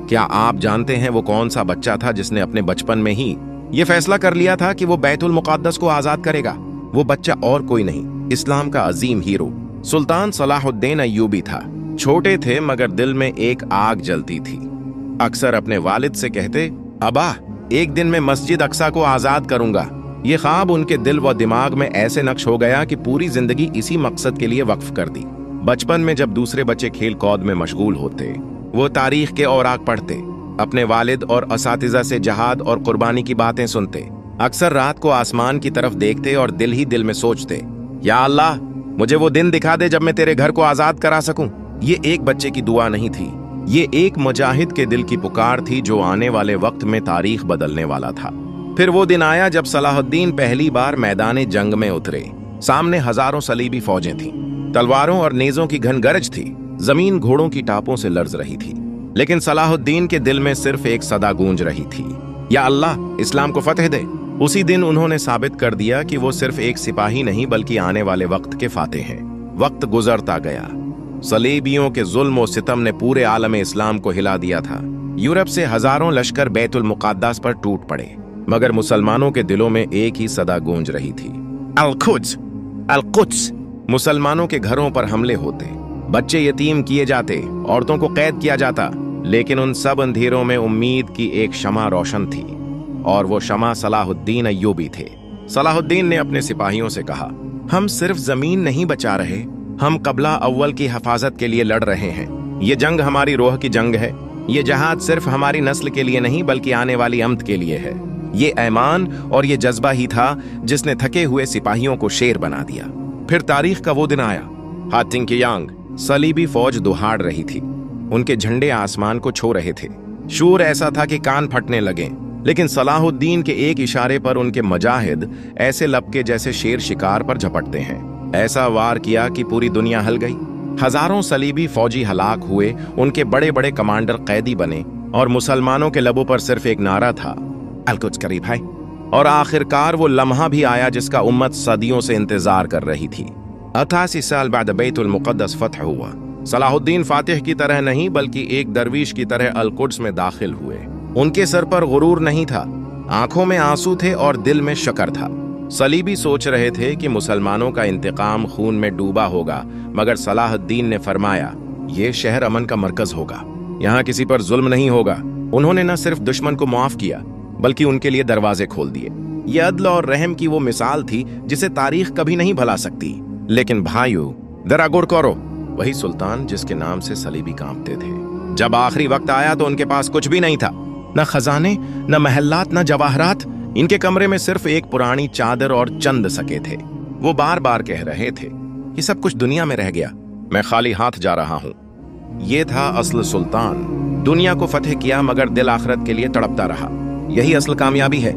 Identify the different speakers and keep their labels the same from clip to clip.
Speaker 1: क्या आप जानते हैं वो कौन सा बच्चा था जिसने अपने बचपन में ही ये फैसला कर लिया था कि वो बैतुल मुक़द्दस को आजाद करेगा? वो बच्चा और कोई नहीं, इस्लाम का अजीम हीरो सुल्तान सलाहुद्दीन अय्यूबी था। छोटे थे मगर दिल में एक आग जलती थी। अक्सर अपने वालिद से कहते, अबा एक दिन मैं मस्जिद अक्सा को आजाद करूंगा। ये ख्वाब उनके दिल व दिमाग में ऐसे नक्श हो गया कि पूरी जिंदगी इसी मकसद के लिए वक्फ कर दी। बचपन में जब दूसरे बच्चे खेल कूद में मशगूल होते, वो तारीख के औराक पढ़ते, अपने वालिद और असातिज़ा से जहाद और कुर्बानी की बातें सुनते। अक्सर रात को आसमान की तरफ देखते और दिल ही दिल में सोचते, या अल्लाह मुझे वो दिन दिखा दे जब मैं तेरे घर को आजाद करा सकूं। ये एक बच्चे की दुआ नहीं थी, ये एक मुजाहिद के दिल की पुकार थी जो आने वाले वक्त में तारीख बदलने वाला था। फिर वो दिन आया जब सलाहुद्दीन पहली बार मैदान जंग में उतरे। सामने हजारों सलीबी फौजें थीं, तलवारों और नेज़ों की घनगरज थी, जमीन घोड़ों की टापों से लर्ज रही थी। लेकिन सलाहुद्दीन के दिल में सिर्फ एक सदा गूंज रही थी, या अल्लाह इस्लाम को फतह दे। उसी दिन उन्होंने साबित कर दिया कि वो सिर्फ एक सिपाही नहीं बल्कि आने वाले वक्त के फातेह हैं। वक्त गुजरता गया, सलीबियों के जुल्म और सितम ने पूरे आलम इस्लाम को हिला दिया था। यूरोप से हजारों लश्कर बैतुल मुक़द्दस पर टूट पड़े, मगर मुसलमानों के दिलों में एक ही सदा गूंज रही थी, अल-कुद्स, अल-कुद्स। मुसलमानों के घरों पर हमले होते, बच्चे यतीम किए जाते, औरतों को कैद किया जाता, लेकिन उन सब अंधेरों में उम्मीद की एक शमा रोशन थी, और वो शमा सलाहुद्दीन अय्यूबी थे। सलाहुद्दीन ने अपने सिपाहियों से कहा, हम सिर्फ जमीन नहीं बचा रहे, हम कबला अव्वल की हिफाजत के लिए लड़ रहे हैं। ये जंग हमारी रूह की जंग है। ये जहाद सिर्फ हमारी नस्ल के लिए नहीं बल्कि आने वाली अमत के लिए है। ये ईमान और ये जज्बा ही था जिसने थके हुए सिपाहियों को शेर बना दिया। फिर तारीख का वो दिन आया। हातिंग की यांग सलीबी फौज दुहाड़ रही थी, उनके झंडे आसमान को छू रहे थे। शूर ऐसा था कि कान फटने लगे, लेकिन सलाहुद्दीन के एक इशारे पर उनके मजाहिद ऐसे लपके जैसे शेर शिकार पर झपटते हैं। ऐसा वार किया कि पूरी दुनिया हिल गई। हजारों सलीबी फौजी हलाक हुए, उनके बड़े बड़े कमांडर कैदी बने, और मुसलमानों के लबों पर सिर्फ एक नारा था, अल-कुद्स करीब है। और आखिरकार वो लम्हा भी आया जिसका उम्मत सदियों से इंतजार कर रही थी। 88 साल बाद बैतुल मुक़द्दस फतह हुआ। सलाहुद्दीन फातिह की तरह नहीं बल्कि एक दरवीश की तरह अल-कुद्स में दाखिल हुए। उनके सर पर गुरूर नहीं था, आंखों में आंसू थे और दिल में शकर था। सलीबी सोच रहे थे कि मुसलमानों का इंतकाम खून में डूबा होगा, मगर सलाहुद्दीन ने फरमाया, ये शहर अमन का मरकज होगा, यहाँ किसी पर जुल्म नहीं होगा। उन्होंने न सिर्फ दुश्मन को माफ किया बल्कि उनके लिए दरवाजे खोल दिए। ये अदल और रहम की वो मिसाल थी जिसे तारीख कभी नहीं भुला सकती। लेकिन भाइयों, जरा गौर करो, वही सुल्तान जिसके नाम से सलीबी कांपते थे, जब आखिरी वक्त आया तो उनके पास कुछ भी नहीं था, न खजाने, न महलात, न जवाहरात। इनके कमरे में सिर्फ एक पुरानी चादर और चंद सके थे। वो बार बार कह रहे थे, ये सब कुछ दुनिया में रह गया, मैं खाली हाथ जा रहा हूं। ये था असल सुल्तान। दुनिया को फतेह किया मगर दिल आखिरत के लिए तड़पता रहा। यही असल कामयाबी है।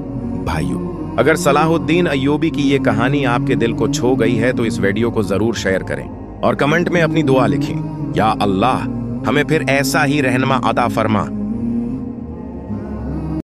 Speaker 1: भाइयों, अगर सलाहुद्दीन अय्यूबी की ये कहानी आपके दिल को छू गई है तो इस वीडियो को जरूर शेयर करें और कमेंट में अपनी दुआ लिखें, या अल्लाह हमें फिर ऐसा ही रहनुमा अता फरमा